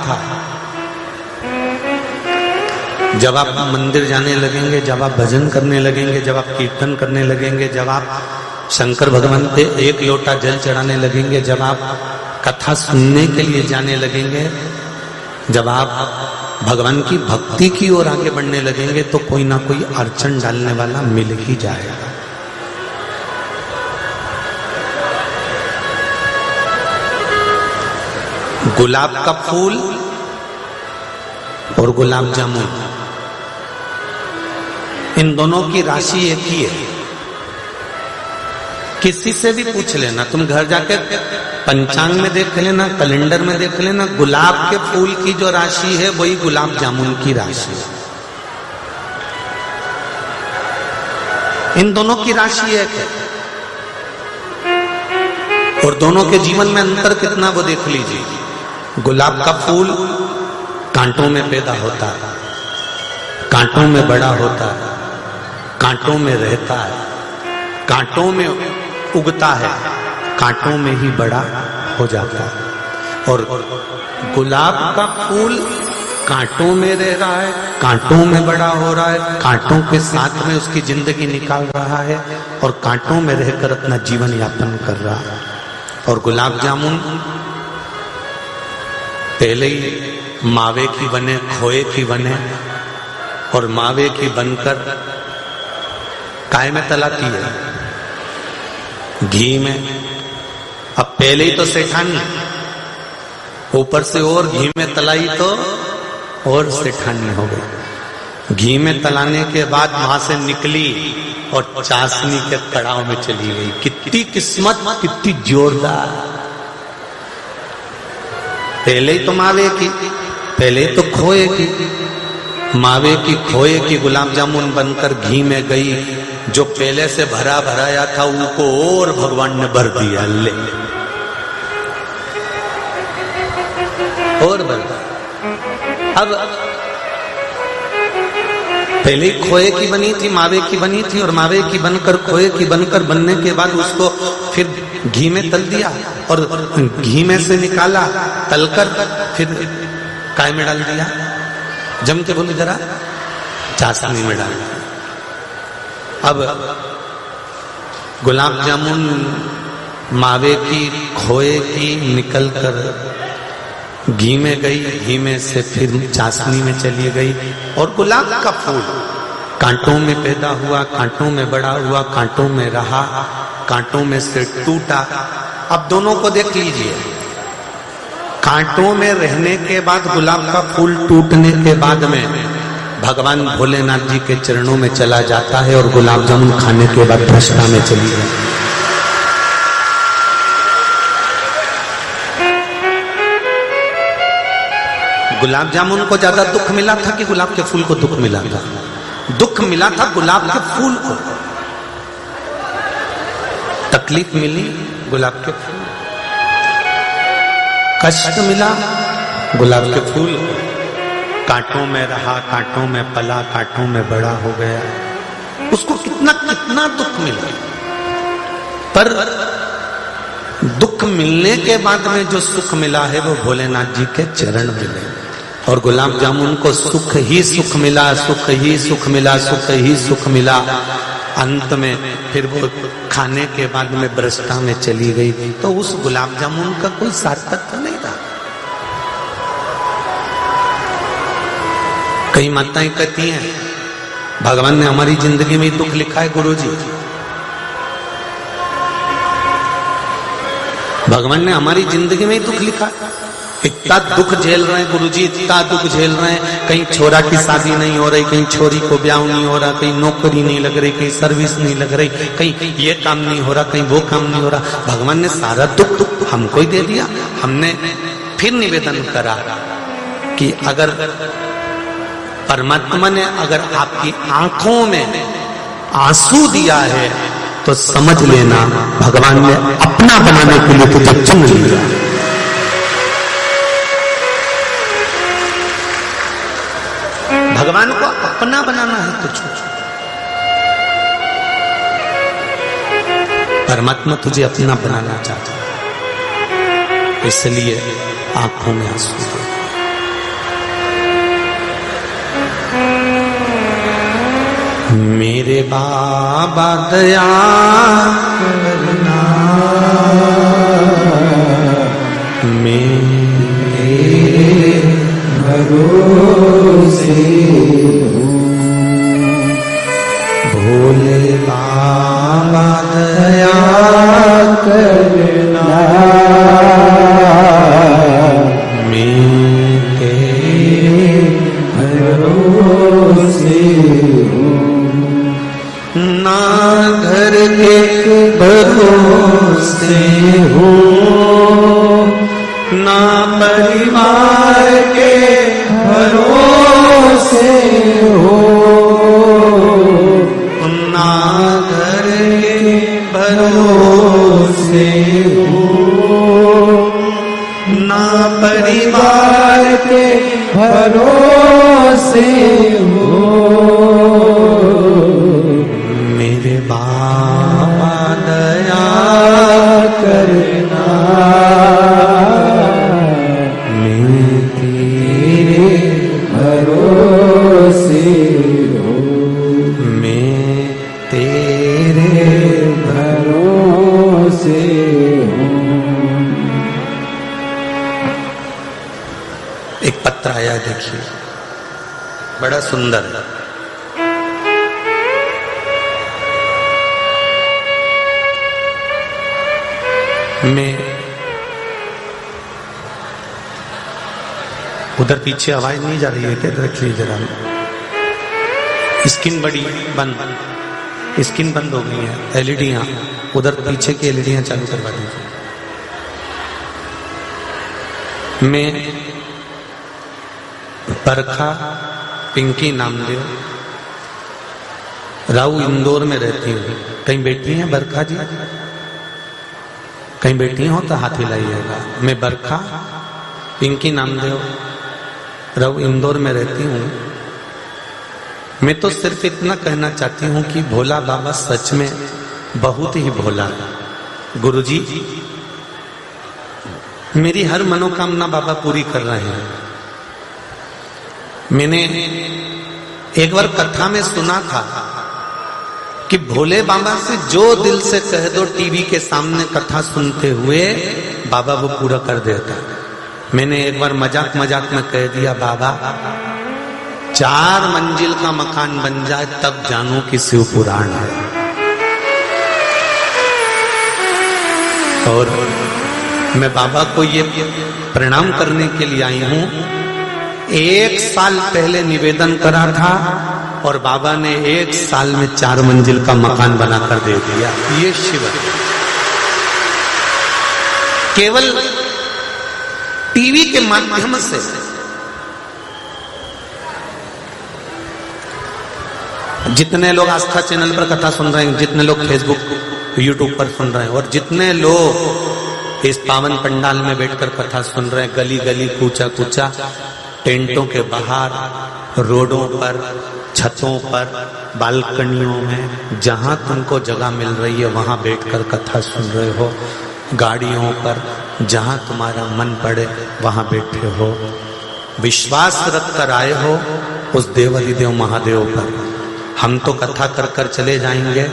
था। जब आप मंदिर जाने लगेंगे, जब आप भजन करने लगेंगे, जब आप कीर्तन करने लगेंगे, जब आप शंकर भगवान पे एक लोटा जल चढ़ाने लगेंगे, जब आप कथा सुनने के लिए जाने लगेंगे, जब आप भगवान की भक्ति की ओर आगे बढ़ने लगेंगे, तो कोई ना कोई अड़चन डालने वाला मिल ही जाएगा। गुलाब का फूल और गुलाब जामुन, इन दोनों की राशि एक ही है। किसी से भी पूछ लेना, तुम घर जाके पंचांग में देख लेना, कैलेंडर में देख लेना, गुलाब के फूल की जो राशि है वही गुलाब जामुन की राशि है। इन दोनों की राशि एक है और दोनों के जीवन में अंतर कितना वो देख लीजिए। गुलाब का फूल कांटों में पैदा होता है, कांटों में बड़ा होता है, कांटों में रहता है, कांटों में उगता है, कांटों में ही बड़ा हो जाता है। और गुलाब का फूल कांटों में रह रहा है, कांटों में बड़ा हो रहा है, कांटों के साथ में उसकी जिंदगी निकाल रहा है और कांटों में रहकर अपना जीवन यापन कर रहा है। और गुलाब जामुन पहले ही मावे की बने, खोए की बने और मावे की बनकर काय में तलाती है, घी में। अब पहले ही तो सेठानी, ऊपर से और घी में तलाई तो और सेठानी हो गई। घी में तलाने के बाद वहां से निकली और चाशनी के कड़ाव में चली गई। कितनी किस्मत, कितनी जोरदार। पहले ही तो मावे की, पहले तो खोए की, मावे की खोए की गुलाब जामुन बनकर घी में गई। जो पहले से भरा भराया था उनको और भगवान ने भर दिया, ले और भर। अब पहले ही खोए की बनी थी, मावे की बनी थी और मावे की बनकर खोए की बनकर बनने के बाद उसको फिर घी में तल दिया और घी में से निकाला, तलकर फिर काय में डाल दिया, जम के बोले जरा, चाशनी में डाल दिया। अब गुलाब जामुन मावे की खोए की निकलकर घी में गई, घी में से फिर चाशनी में चली गई। और गुलाब का फूल कांटों में पैदा हुआ, कांटों में बड़ा हुआ, कांटों में रहा, कांटों में से टूटा। अब दोनों को देख लीजिए, कांटों में रहने के बाद गुलाब का फूल टूटने के बाद में भगवान भोलेनाथ जी के चरणों में चला जाता है और गुलाब जामुन खाने के बाद भ्रष्टा में चली गई। गुलाब जामुन को ज्यादा दुख मिला था कि गुलाब के फूल को दुख मिला था? दुख मिला था गुलाब के फूल को, तकलीफ मिली गुलाब के फूल, कष्ट मिला गुलाब के फूल को। कांटों में रहा, कांटों में पला, कांटों में बड़ा हो गया। उसको कितना कितना दुख मिला, पर दुख मिलने के बाद में जो सुख मिला है वो भोलेनाथ जी के चरण मिले। और गुलाब जामुन को सुख ही सुख मिला, सुख ही सुख मिला, सुख ही सुख मिला। अंत में फिर वो खाने के बाद में भ्रष्टा में चली गई। तो उस गुलाब जामुन का कोई सार्थक नहीं था। कई माताएं कहती हैं भगवान ने हमारी जिंदगी में दुख लिखा है गुरुजी, भगवान ने हमारी जिंदगी में दुख लिखा है। इतना दुख झेल रहे हैं गुरुजी, इतना दुख झेल रहे हैं। कहीं छोरा की शादी नहीं हो रही, कहीं छोरी को ब्याह नहीं हो रहा, कहीं नौकरी नहीं लग रही, कहीं सर्विस नहीं लग रही, कहीं ये काम नहीं हो रहा, कहीं वो काम नहीं हो रहा। भगवान ने सारा दुख हमको ही दे दिया। हमने फिर निवेदन करा कि अगर परमात्मा ने अगर आपकी आंखों में आंसू दिया है तो समझ लेना भगवान ने अपना बनाने के लिए तुझे चुन लिया। भगवान को अपना बनाना है तुझको। परमात्मा तुझे अपना बनाना चाहता है, इसलिए आंखों में आंसू। मेरे बाबा दया करना, मेरे भरोसे हूँ। भोले बाबा दया करना, मेरे भरोसे हूँ। ना घर के भरोसे हूँ, ना परिवार के भरोसे हूँ, ना घर के भरोसे हूँ, ना परिवार के भरोसे हूँ। मेरे बाबा दया करना, मैं तेरे भरोसे हूँ, मैं तेरे भरोसे हूँ। एक पत्र आया, देखिए, बड़ा सुंदर। मैं उधर पीछे आवाज नहीं जा रही है क्या? रख लीजिए जरा। स्क्रीन बड़ी बंद, स्क्रीन बंद हो गई है। एलईडियां उधर पीछे की एलईडियां चालू करवा दीजिए। मैं बरखा पिंकी नामदेव राऊ इंदौर में रहती हूँ। कहीं बैठी हैं बरखा जी? कहीं बैठी हो तो हाथ हिलाइएगा। मैं बरखा पिंकी नामदेव राऊ इंदौर में रहती हूँ। मैं तो सिर्फ इतना कहना चाहती हूँ कि भोला बाबा सच में बहुत ही भोला है। गुरुजी मेरी हर मनोकामना बाबा पूरी कर रहे हैं। मैंने एक बार कथा में सुना था कि भोले बाबा से जो दिल से कह दो टीवी के सामने कथा सुनते हुए, बाबा वो पूरा कर देता। मैंने एक बार मजाक मजाक में कह दिया, बाबा 4 मंजिल का मकान बन जाए तब जानू कि शिव पुराण है। और मैं बाबा को ये प्रणाम करने के लिए आई हूं। 1 साल पहले निवेदन करा था और बाबा ने 1 साल में 4 मंजिल का मकान बनाकर दे दिया। ये शिव है। केवल टीवी के माध्यम से जितने लोग आस्था चैनल पर कथा सुन रहे हैं, जितने लोग फेसबुक यूट्यूब पर सुन रहे हैं, और जितने लोग इस पावन पंडाल में बैठकर कथा सुन रहे हैं, गली गली कूचा कूचा, टेंटों के बाहर, रोडों पर, छतों पर, बालकनियों में, जहां तुमको जगह मिल रही है वहां बैठकर कथा सुन रहे हो। गाड़ियों पर, जहां तुम्हारा मन पड़े वहां बैठे हो। विश्वास रख कर आए हो उस देवाधिदेव महादेव पर। हम तो कथा कर कर चले जाएंगे,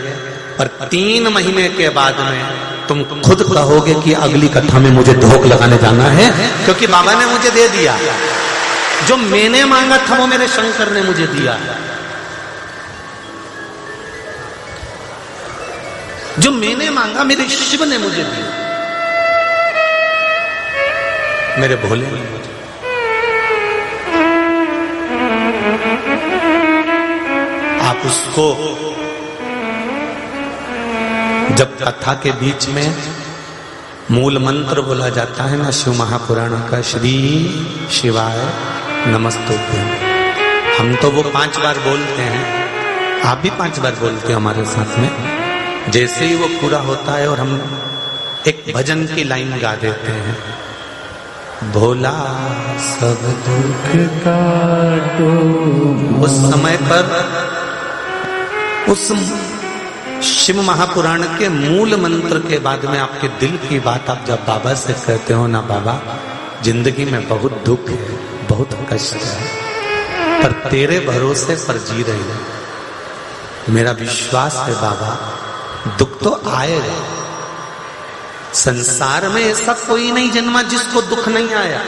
पर 3 महीने के बाद में तुम खुद कहोगे कि अगली कथा में मुझे धोख लगाने जाना है, क्योंकि बाबा ने मुझे दे दिया। जो मैंने मांगा था वो मेरे शंकर ने मुझे दिया। जो मैंने मांगा मेरे शिव ने मुझे दिया, मेरे भोले ने मुझे। आप उसको जब कथा के बीच में मूल मंत्र बोला जाता है ना शिव महापुराण का, श्री शिवाय नमस्तुभ्यं, हम तो वो 5 बार बोलते हैं। आप भी 5 बार बोलते हो हमारे साथ में। जैसे ही वो पूरा होता है और हम एक भजन की लाइन गा देते हैं, भोला सब दुख काटो, उस समय पर उस शिव महापुराण के मूल मंत्र के बाद में आपके दिल की बात आप जब बाबा से कहते हो ना, बाबा जिंदगी में बहुत दुख है, बहुत कष्ट है, पर तेरे भरोसे पर जी रही है। मेरा विश्वास है बाबा, दुख तो आएगा। संसार में ऐसा कोई नहीं जन्मा जिसको दुख नहीं आया।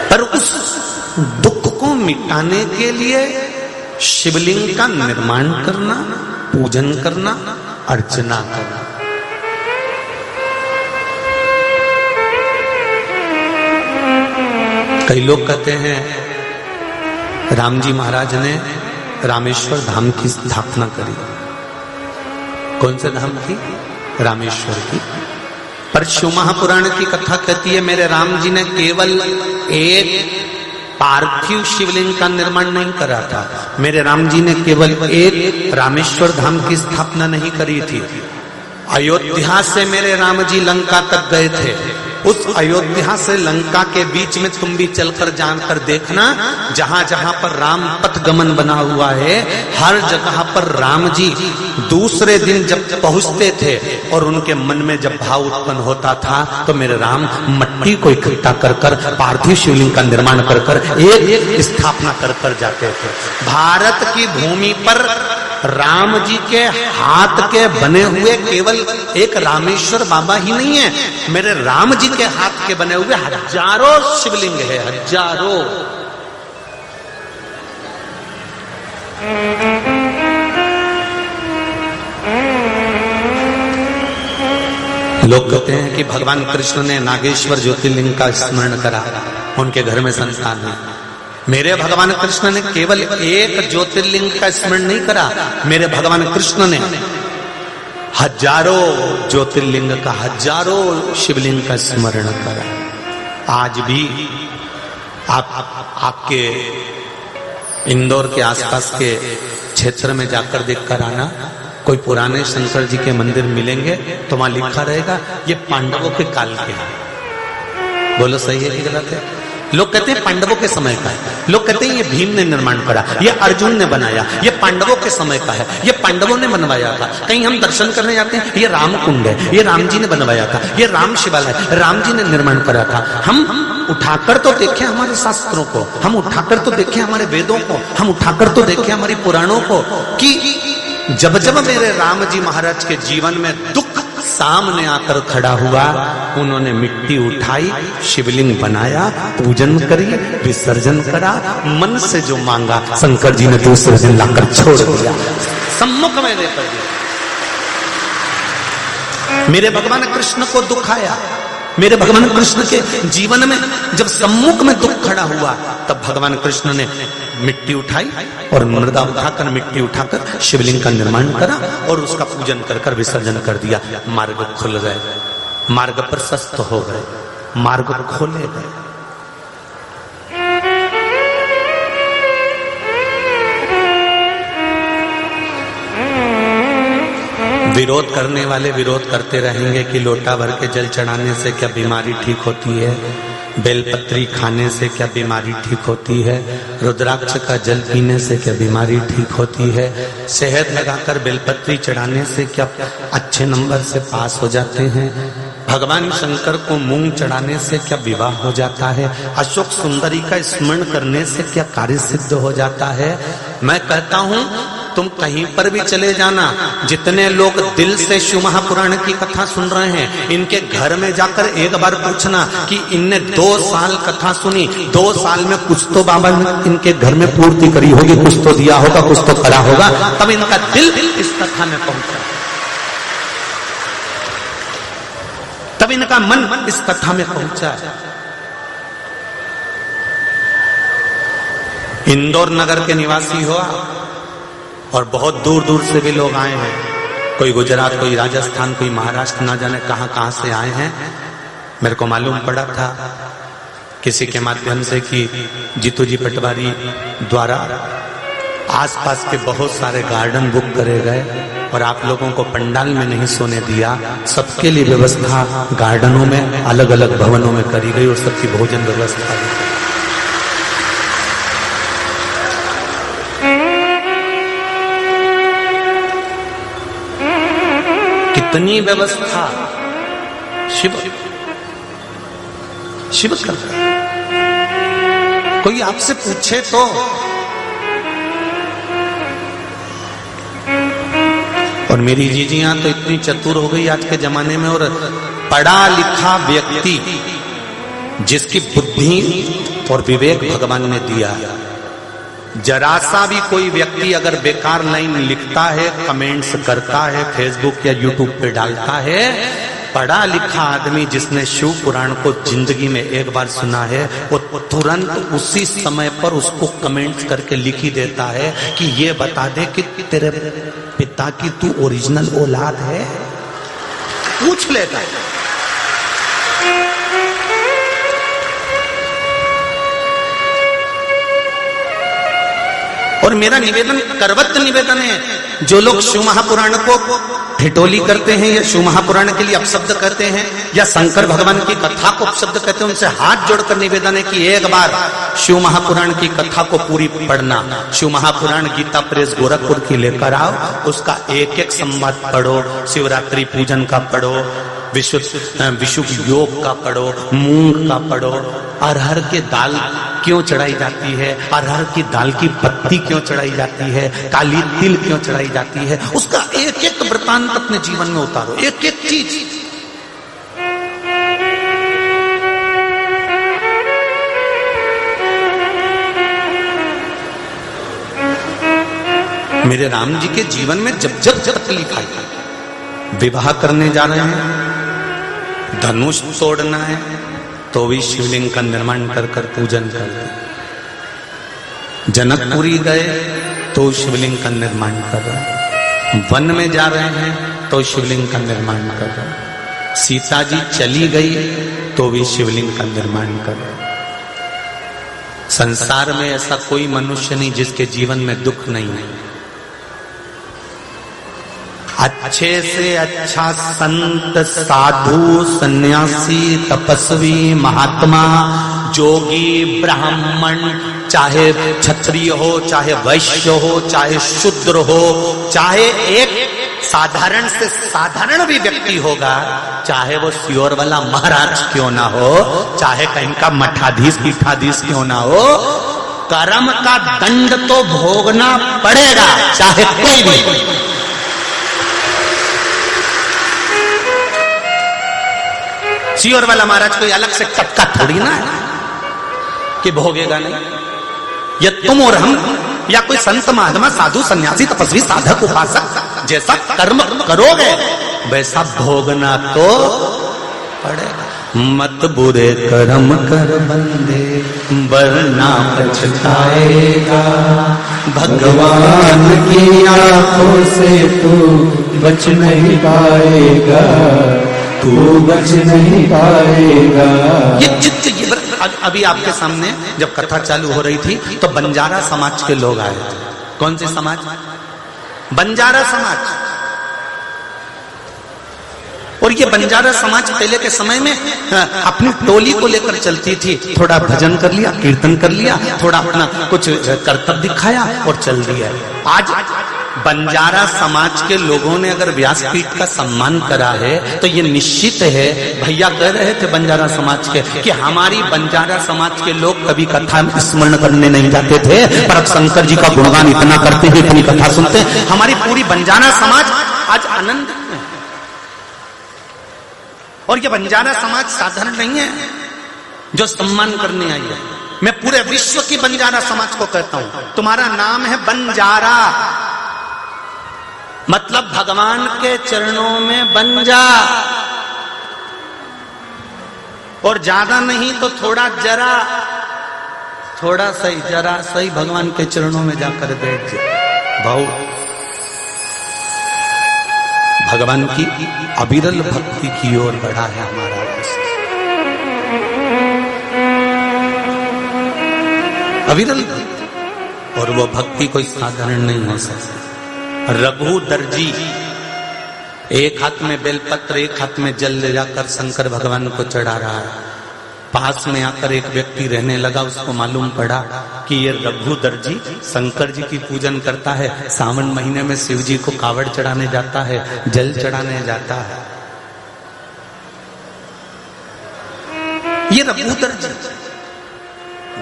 पर उस दुख को मिटाने के लिए शिवलिंग का निर्माण करना, पूजन करना, अर्चना करना। कई लोग कहते हैं राम जी महाराज ने रामेश्वर धाम की स्थापना करी। कौन से धाम की? रामेश्वर की। पर शिव महापुराण की कथा कहती है मेरे राम जी ने केवल एक पार्थिव शिवलिंग का निर्माण नहीं करा था। मेरे राम जी ने केवल एक रामेश्वर धाम की स्थापना नहीं करी थी। अयोध्या से मेरे राम जी लंका तक गए थे। उस अयोध्या से लंका के बीच में तुम भी चलकर जानकर देखना, जहां जहां पर राम पथ गमन बना हुआ है, हर जगह पर राम जी दूसरे दिन जब पहुंचते थे और उनके मन में जब भाव उत्पन्न होता था तो मेरे राम मट्टी को इकट्ठा कर कर पार्थिव शिवलिंग का निर्माण कर कर एक स्थापना कर कर जाते थे। भारत की भूमि पर राम जी के हाथ के बने हुए केवल एक रामेश्वर बाबा ही नहीं है, मेरे राम जी के हाथ के बने हुए हजारों शिवलिंग है, हजारों। लोग कहते हैं कि भगवान कृष्ण ने नागेश्वर ज्योतिर्लिंग का स्मरण करा, उनके घर में संतान है। मेरे भगवान कृष्ण ने केवल एक ज्योतिर्लिंग का स्मरण नहीं करा, मेरे भगवान कृष्ण ने हजारों ज्योतिर्लिंग का, हजारों शिवलिंग का स्मरण करा। आज भी आपके इंदौर के आसपास के क्षेत्र में जाकर देखकर आना, कोई पुराने शंकर जी के मंदिर मिलेंगे तो वहां लिखा रहेगा ये पांडवों के काल के हैं। बोलो सही है कि गलत है? लोग कहते हैं पांडवों के समय का है, लोग कहते हैं ये भीम ने निर्माण करा, ये अर्जुन ने बनाया, ये पांडवों के समय का है, ये पांडवों ने बनवाया था। कहीं हम दर्शन करने जाते हैं, ये राम कुंड है, ये राम जी ने बनवाया था, ये राम शिवालय राम जी ने निर्माण करा था। हम उठाकर तो देखें हमारे शास्त्रों को, हम उठाकर तो देखें हमारे वेदों को, हम उठाकर तो देखें हमारी पुराणों को कि जब जब मेरे राम जी महाराज के जीवन में दुख सामने आकर खड़ा हुआ, उन्होंने मिट्टी उठाई, शिवलिंग बनाया, पूजन करी, विसर्जन करा, मन से जो मांगा शंकर जी ने दूसरे दिन लाकर छोड़ दिया, सम्मुख में लेकर दिया। मेरे भगवान कृष्ण को दुख आया, मेरे भगवान कृष्ण के जीवन में जब सम्मुख में दुख खड़ा हुआ, तब भगवान कृष्ण ने मिट्टी उठाई और मृदा उठाकर, मिट्टी उठाकर शिवलिंग का निर्माण करा और उसका पूजन कर कर विसर्जन कर दिया। मार्ग खुल गए, मार्ग प्रशस्त हो गए, मार्ग खोले गए। विरोध करने वाले विरोध करते रहेंगे कि लोटा भर के जल चढ़ाने से क्या बीमारी ठीक होती है, बेलपत्री खाने से क्या बीमारी ठीक होती है, रुद्राक्ष का जल पीने से क्या बीमारी ठीक होती है, शहद लगाकर बेलपत्री चढ़ाने से क्या अच्छे नंबर से पास हो जाते हैं, भगवान शंकर को मूंग चढ़ाने से क्या विवाह हो जाता है, अशोक सुंदरी का स्मरण करने से क्या कार्य सिद्ध हो जाता है। मैं कहता हूं तुम कहीं पर भी चले जाना, जितने लोग दिल से शिव महापुराण की कथा सुन रहे हैं, इनके घर में जाकर एक बार पूछना कि इनने 2 साल कथा सुनी, 2 साल में कुछ तो बाबा ने इनके घर में पूर्ति करी होगी, कुछ तो दिया होगा, कुछ तो करा होगा, तब इनका दिल इस कथा में पहुंचा, तब इनका मन इस कथा में पहुंचा। इंदौर नगर के निवासी हुआ और बहुत दूर दूर से भी लोग आए हैं, कोई गुजरात, कोई राजस्थान, कोई महाराष्ट्र, ना जाने कहां कहां से आए हैं। मेरे को मालूम पड़ा था किसी के माध्यम से कि जीतू जी पटवारी द्वारा आसपास के बहुत सारे गार्डन बुक करे गए और आप लोगों को पंडाल में नहीं सोने दिया, सबके लिए व्यवस्था गार्डनों में, अलग अलग भवनों में करी गई और सबकी भोजन व्यवस्था। कितनी व्यवस्था शिव शिव कर कोई आपसे पूछे तो। और मेरी जीजियां तो इतनी चतुर हो गई आज के जमाने में, और पढ़ा लिखा व्यक्ति जिसकी बुद्धि और विवेक भगवान ने दिया, जरा सा भी कोई व्यक्ति अगर बेकार लाइन लिखता है, कमेंट्स करता है, फेसबुक या यूट्यूब पे डालता है, पढ़ा लिखा आदमी जिसने शिव पुराण को जिंदगी में एक बार सुना है, वो तुरंत उसी समय पर उसको कमेंट्स करके लिख ही देता है कि ये बता दे कि तेरे पिता की तू ओरिजिनल औलाद है, पूछ लेता है। और मेरा निवेदन, करवत निवेदन है, जो लोग शिव महापुराण को ठिठोली करते हैं या शिव महापुराण के लिए अपशब्द करते हैं या शंकर भगवान की कथा को अपशब्द कहते हैं, उनसे हाथ जोड़कर निवेदन है कि एक बार शिव महापुराण की कथा को पूरी पढ़ना। शिव महापुराण गीता प्रेस गोरखपुर की लेकर आओ, उसका एक एक संवाद पढ़ो, शिवरात्रि पूजन का पढ़ो, विशुद्ध योग का पढ़ो, मूंग का पढ़ो, अरहर के दाल क्यों चढ़ाई जाती है, अरहर की दाल की पत्ती क्यों चढ़ाई जाती है, काली तिल क्यों चढ़ाई जाती है, उसका एक एक वृत्तांत अपने जीवन में उतारो, एक एक चीज। मेरे राम जी के जीवन में जब जब तकलीफ आई, विवाह करने जा रहे हैं, धनुष तोड़ना है, तो भी शिवलिंग का निर्माण कर कर पूजन करते। जनकपुरी गए तो शिवलिंग का निर्माण कर रहे, वन में जा रहे हैं तो शिवलिंग का निर्माण कर रहे, सीता जी चली गई तो भी शिवलिंग का निर्माण कर रहे। संसार में ऐसा कोई मनुष्य नहीं जिसके जीवन में दुख नहीं है। अच्छे से अच्छा संत, साधु, सन्यासी, तपस्वी, महात्मा, जोगी, ब्राह्मण, चाहे क्षत्रिय हो, चाहे वैश्य हो, चाहे शूद्र हो, चाहे एक साधारण से साधारण भी व्यक्ति होगा, चाहे वो सियोर वाला महाराज क्यों ना हो, चाहे कहीं का मठाधीश पीठाधीश क्यों ना हो, कर्म का दंड तो भोगना पड़ेगा, चाहे कोई भी। सियोर वाला महाराज कोई अलग से टपका थोड़ी ना है कि भोगेगा नहीं। या तुम और हम या कोई संत, महात्मा, साधु, सन्यासी, तपस्वी, साधक, उपासक जैसा कर्म करोगे वैसा भोगना तो पड़ेगा। मत बुरे कर्म कर बंदे वरना पछताएगा, भगवान की आंखों से तू बच नहीं पाएगा, तू बच नहीं पाएगा। ये चित्त, अभी आपके सामने जब कथा चालू हो रही थी तो बंजारा समाज के लोग आए थे। कौन से समाज? बंजारा समाज। और ये बंजारा समाज पहले के समय में अपनी टोली को लेकर चलती थी, थोड़ा भजन कर लिया, कीर्तन कर लिया, थोड़ा अपना कुछ करतब दिखाया और चल दिया। आज बंजारा समाज के लोगों ने अगर व्यासपीठ का सम्मान करा है तो ये निश्चित है, भैया कह रहे थे बंजारा समाज के कि हमारी बंजारा समाज के लोग कभी कथा स्मरण करने नहीं जाते थे, पर अब शंकर जी का गुणगान इतना करते हैं, इतनी कथा सुनते हैं। हमारी पूरी बंजारा समाज आज आनंद में। और ये बंजारा समाज साधारण नहीं है जो सम्मान करने आई है। मैं पूरे विश्व की बंजारा समाज को कहता हूं, तुम्हारा नाम है बंजारा, मतलब भगवान के चरणों में बन जा, और ज्यादा नहीं तो थोड़ा जरा, थोड़ा सही, जरा सही भगवान के चरणों में जाकर बैठ जा। भाव भगवान की अविरल भक्ति की ओर बढ़ा है हमारा रास्ता, अविरल, और वो भक्ति कोई साधारण नहीं हो सकती। रघु दर्जी एक हाथ में बेलपत्र, एक हाथ में जल ले जाकर शंकर भगवान को चढ़ा रहा है। पास में आकर एक व्यक्ति रहने लगा, उसको मालूम पड़ा कि ये रघु दर्जी शंकर जी की पूजन करता है, सावन महीने में शिव जी को कावड़ चढ़ाने जाता है, जल चढ़ाने जाता है। ये रघु दर्जी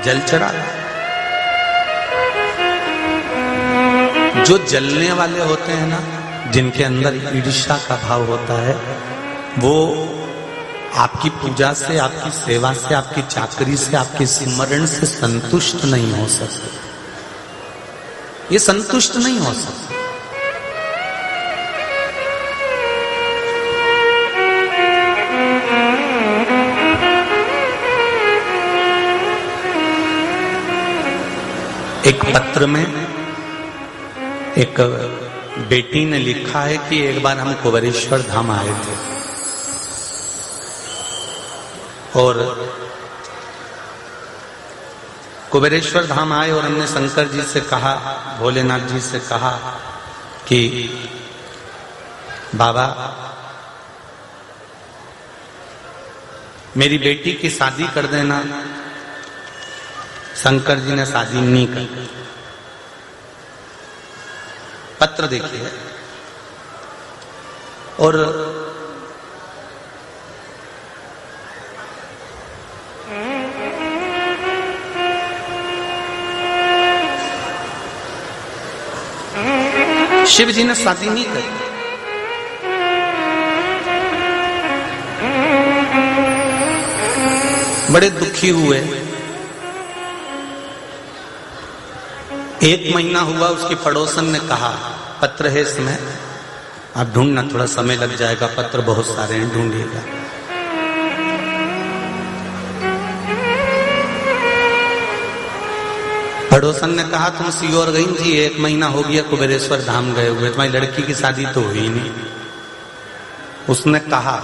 जल चढ़ा। जो जलने वाले होते हैं ना, जिनके अंदर ईर्ष्या का भाव होता है, वो आपकी पूजा से, आपकी सेवा से, आपकी चाकरी से, आपके स्मरण से संतुष्ट नहीं हो सकते। ये संतुष्ट नहीं हो सकते। एक पत्र में एक बेटी ने लिखा है कि एक बार हम कुबेरेश्वर धाम आए थे और कुबेरेश्वर धाम आए और हमने शंकर जी से कहा, भोलेनाथ जी से कहा कि बाबा मेरी बेटी की शादी कर देना। शंकर जी ने शादी नहीं की। पत्र देखिए, और शिव जी ने शादी नहीं की। बड़े दुखी हुए। एक महीना हुआ, उसकी पड़ोसन ने कहा पत्र है इसमें, आप ढूंढना, थोड़ा समय लग जाएगा, पत्र बहुत सारे हैं, ढूंढिएगा। पड़ोसन ने कहा तुम सियोर गई जी, एक महीना हो गया कुबेरेश्वर धाम गए हुए, तुम्हारी लड़की की शादी तो हुई नहीं। उसने कहा,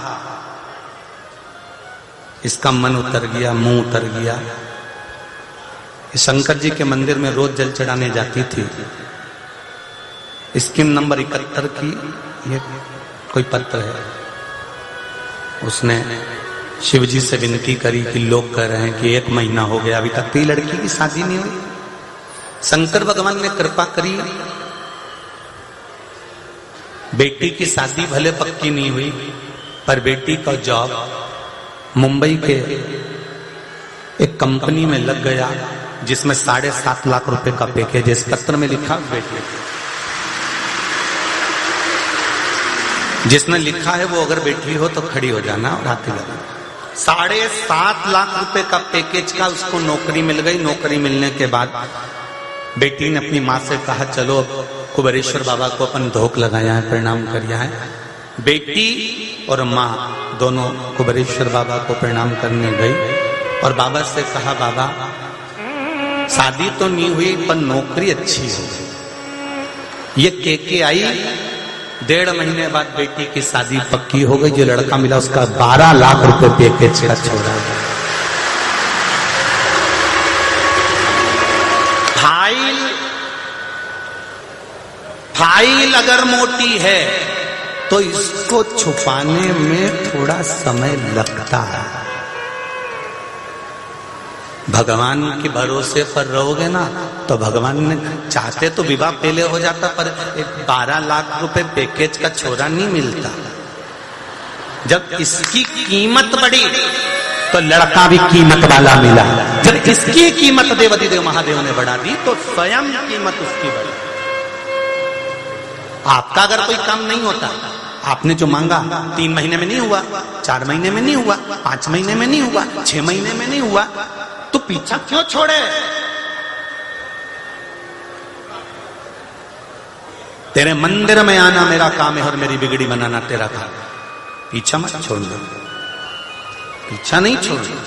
इसका मन उतर गया, मुंह उतर गया। शंकर जी के मंदिर में रोज जल चढ़ाने जाती थी। स्कीम नंबर 71 की ये कोई पत्र है। उसने शिव जी से विनती करी कि लोग कह रहे हैं कि एक महीना हो गया, अभी तक तो लड़की की शादी नहीं हुई। शंकर भगवान ने कृपा करी, बेटी की शादी भले पक्की नहीं हुई, पर बेटी का जॉब मुंबई के एक कंपनी में लग गया, जिसमें 7.5 लाख रुपए का पैकेज। इस पत्र में लिखा, बेटी जिसने लिखा है वो अगर बैठी हो तो खड़ी हो जाना और हाथी लगा। 7.5 लाख रुपए का पैकेज का उसको नौकरी मिल गई। नौकरी मिलने के बाद बेटी ने अपनी माँ से कहा चलो कुबेरेश्वर बाबा को अपन धोख लगाया है, प्रणाम किया है। बेटी और माँ दोनों कुबेरेश्वर बाबा को प्रणाम करने गई और बाबा से कहा, बाबा शादी तो नहीं हुई पर नौकरी अच्छी हो गई। ये के आई। 1.5 महीने बाद बेटी की शादी पक्की हो गई। जो लड़का मिला उसका 12 लाख रुपए पैकेज का छोड़ा। फाइल अगर मोटी है तो इसको छुपाने में थोड़ा समय लगता है। भगवान के भरोसे पर रहोगे ना तो भगवान ने चाहते तो विवाह पहले हो जाता, पर 12 लाख रुपए पैकेज का छोरा नहीं मिलता। जब इसकी कीमत बढ़ी तो लड़का भी कीमत वाला मिला। जब इसकी कीमत देवाधिदेव महादेव ने बढ़ा दी तो स्वयं कीमत उसकी बढ़ी। आपका अगर कोई काम नहीं होता, आपने जो मांगा 3 महीने में नहीं हुआ, 4 महीने में नहीं हुआ, 5 महीने में नहीं हुआ, 6 महीने में नहीं हुआ, तो पीछा क्यों छोड़े? तेरे मंदिर में आना मेरा काम है और मेरी बिगड़ी बनाना तेरा काम। पीछा मत छोड़ दो, पीछा नहीं छोड़ दो।